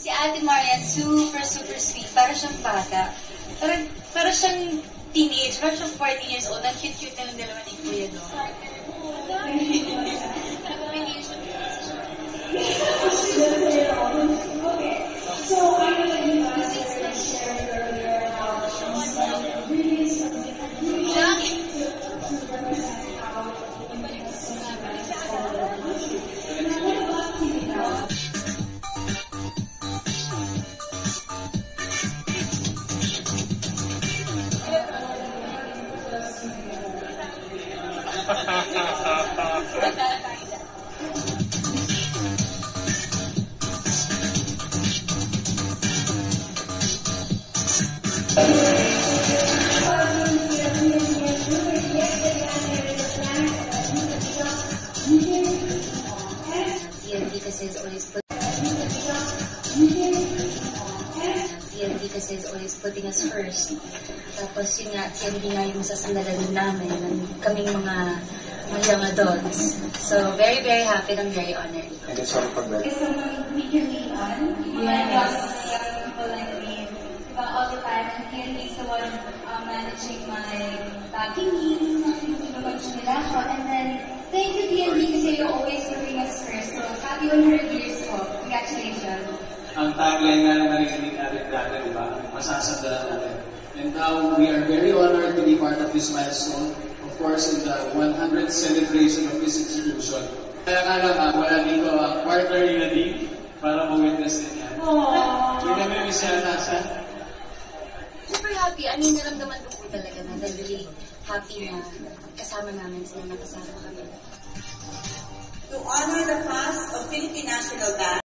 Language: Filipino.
Si Ate Marian, super sweet. Para siyang bata. Para siyang teenage. Para siyang 14 years old. Ang cute-cute na ng dalawa ni Kuya, no? So, I know you guys shared earlier how she's really something kasi is always putting us first. Tapos yun nga, TNT nga yung sasandalan namin ng kaming mga young adults. So, very happy and very honored. And it's all for that. Is someone we can lean on? Yes. Young people like me. Diba, all the time, and TNT is the one managing my packing needs, nila ako. And then, thank you TNT kasi you're always putting us first. So, happy 100 years po. Congratulations. Ang tagline nga na narinig natin dati, diba? Masasandalan natin. And now, we are very honored to be part of this milestone. Of course, in the 100th celebration of this institution. Kaya nga lang, wala dito ang partner ni Nadine para ma-witness din yan. Hindi namin miss yan nasa. Super happy. I mean, naramdaman ko po talaga na really happy na kasama namin sila, nakasama kami. To honor the past of Philippine National Band,